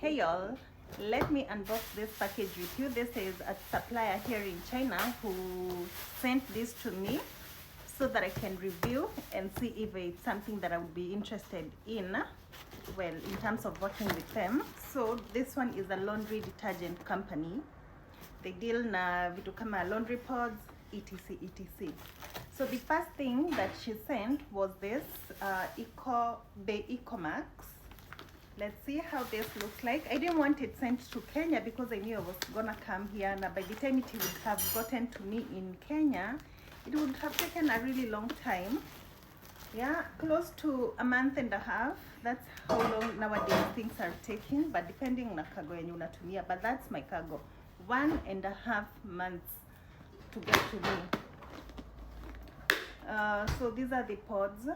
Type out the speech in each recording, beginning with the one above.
Hey y'all, let me unbox this package with you. This is a supplier here in China who sent this to me so that I can review and see if it's something that I would be interested in, well, in terms of working with them. So this one is a laundry detergent company. They deal na vitu kama laundry pods, etc etc. So the first thing that she sent was this Eco Max. Let's see how this looks like. I didn't want it sent to Kenya because I knew I was gonna come here, and by the time it would have gotten to me in Kenya, it would have taken a really long time. Yeah, close to a month and a half. That's how long nowadays things are taking, but depending na cargo yenye unatumia. But that's my cargo, 1.5 months to get to me. So these are the pods.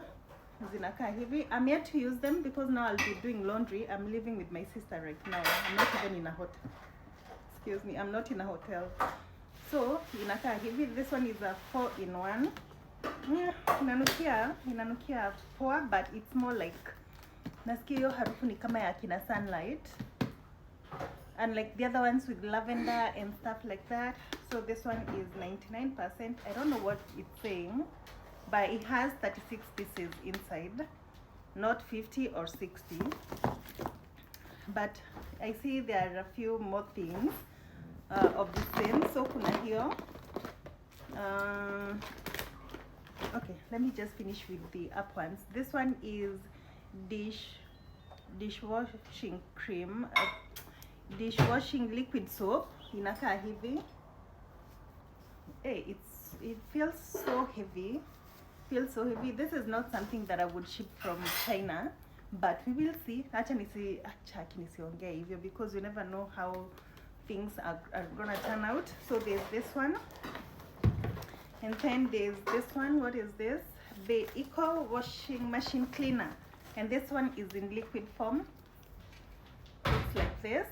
Zinakaa hivi. I'm yet to use them because now I'll be doing laundry. I'm living with my sister right now. I'm not even in a hotel. Excuse me, I'm not in a hotel. So inakaa hivi. This one is a 4-in-1. Inanukia poa, but it's more like nasikia hiyo harufu ni kama ya kina Sunlight, and like the other ones with lavender and stuff like that. So this one is 99%. I don't know what it's saying, but it has 36 pieces inside, not 50 or 60. But I see there are a few more things of the same. So kuna hiyo. Okay, let me just finish with the up ones. This one is dishwashing cream, dishwashing liquid soap. Inakaa hivi. Hey, it feels so heavy. This is not something that I would ship from China, but we will see. Acha nisiongea hivyo because you never know how things are gonna turn out. So there's this one, and then there's this one. What is this? The Eco Washing Machine Cleaner, and this one is in liquid form. Looks like this.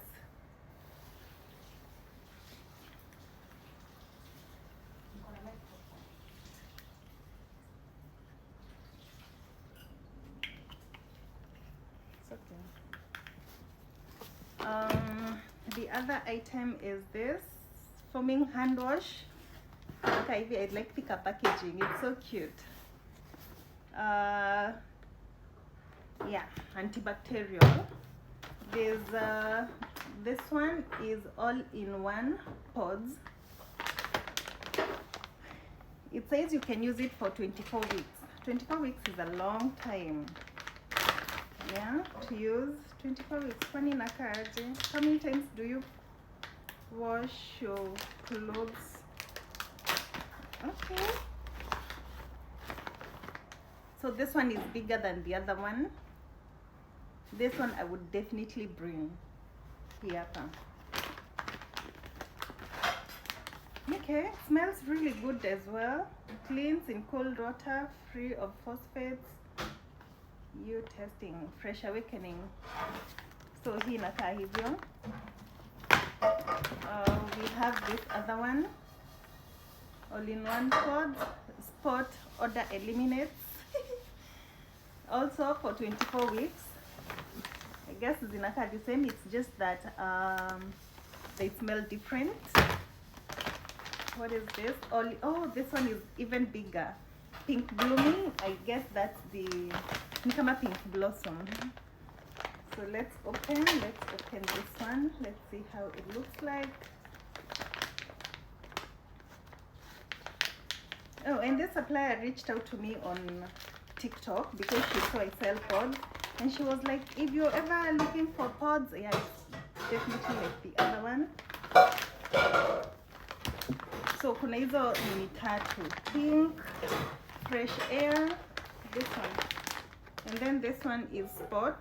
The other item is this foaming hand wash. Okay, I like the packaging, it's so cute. Yeah, antibacterial. There's this one is all-in-one pods. It says you can use it for 24 weeks. 24 weeks is a long time, yeah, to use. 24 weeks. Funny nakaaje. How many times do you wash your clothes? Okay. So this one is bigger than the other one. This one I would definitely bring here. Okay, smells really good as well. Cleans in cold water, free of phosphates. You testing, fresh awakening. So hii inakaa hivyo. We have this other one, all-in-one pods, spot odor eliminates. Also for 24 weeks. I guess zinakaa the same, it's just that they smell different. What is this? Oh, this one is even bigger. Pink blooming. I guess that's the Nikama pink blossom. So let's open this one. Let's see how it looks like. Oh, and this supplier reached out to me on TikTok because she saw I sell pods, and she was like, if you're ever looking for pods, yeah, it's definitely like the other one. So kuna hizo ni tatu: pink, fresh air, this one, and then this one is spot,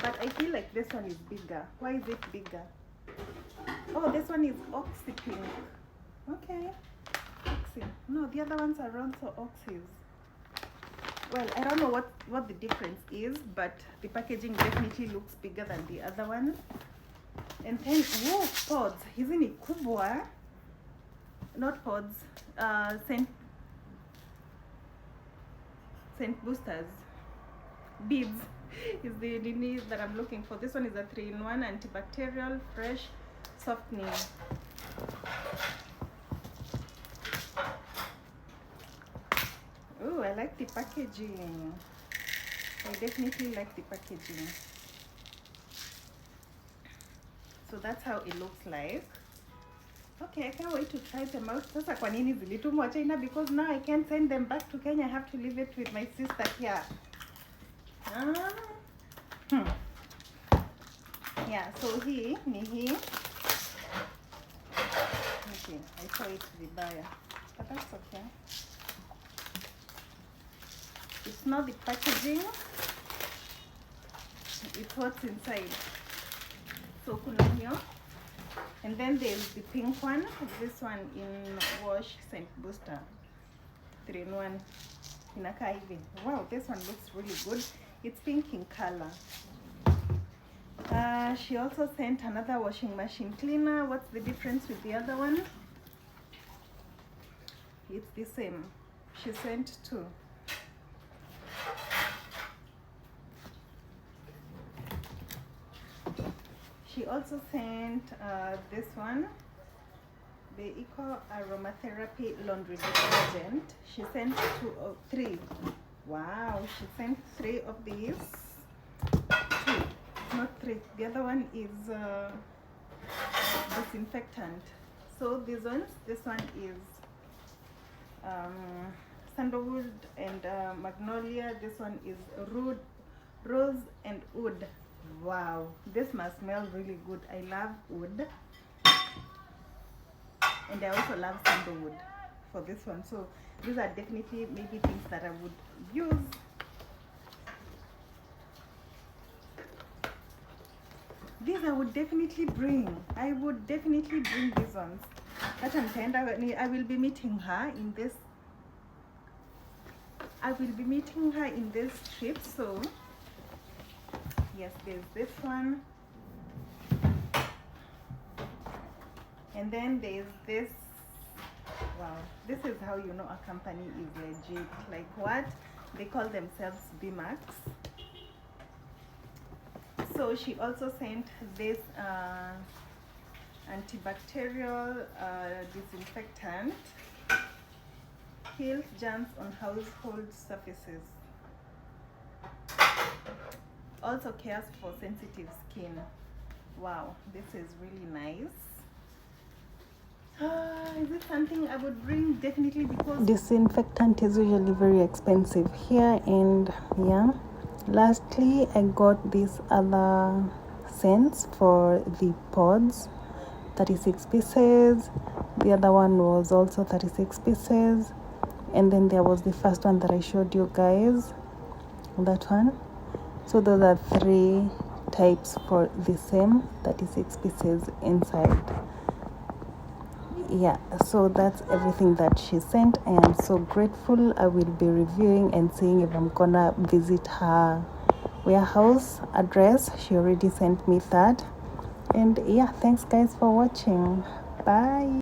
but I feel like this one is bigger. Why is it bigger? Oh, this one is oxy pink. Okay, oxy. No, the other ones are also oxys. Well, I don't know what the difference is, but the packaging definitely looks bigger than the other one. And then, whoa, pods. Hizi ni kubwa. Not pods. Scent boosters. Beads. is the nini that I'm looking for. This one is a 3-in-1 antibacterial fresh softening. Oh, I like the packaging. I definitely like the packaging. So that's how it looks like. Okay, I can't wait to try them out. Sasa kwa nini zilitumwa China? Because now I can't send them back to Kenya. I have to leave it with my sister here. Yeah, so he ni hii. Okay, I saw it vibaya, but that's okay. It's not the packaging, it's what's inside. So kuna hiyo. And then there's the pink one. This one in wash scent booster 3-in-1. Inakaa hivi. Wow, this one looks really good. It's pink in color. She also sent another washing machine cleaner. What's the difference with the other one? It's the same. She sent 2. She also sent this one, the Eco Aromatherapy Laundry Detergent. She sent 3. Wow, she sent 3 of these. 2, not 3. The other one is disinfectant. So these ones, this one is sandalwood and magnolia. This one is rose and wood. Wow, this must smell really good. I love wood, and I also love sandalwood for this one. So these are definitely maybe things that I would use. These I would definitely bring. I would definitely bring these ones. I will be meeting her in this. I will be meeting her in this trip. So yes, there's this one, and then there's this. Wow, this is how you know a company is legit. Like what? They call themselves BMAX. So she also sent this antibacterial disinfectant. Kills germs on household surfaces. Also cares for sensitive skin. Wow, this is really nice. Is it something I would bring? Definitely, because disinfectant is usually very expensive here. And yeah, lastly I got these other scents for the pods, 36 pieces. The other one was also 36 pieces, and then there was the first one that I showed you guys, that one. So those are 3 types for the same 36 pieces inside. Yeah, so that's everything that she sent. I am so grateful. I will be reviewing and seeing if I'm gonna visit her warehouse address. She already sent me that. And yeah, thanks guys for watching. Bye.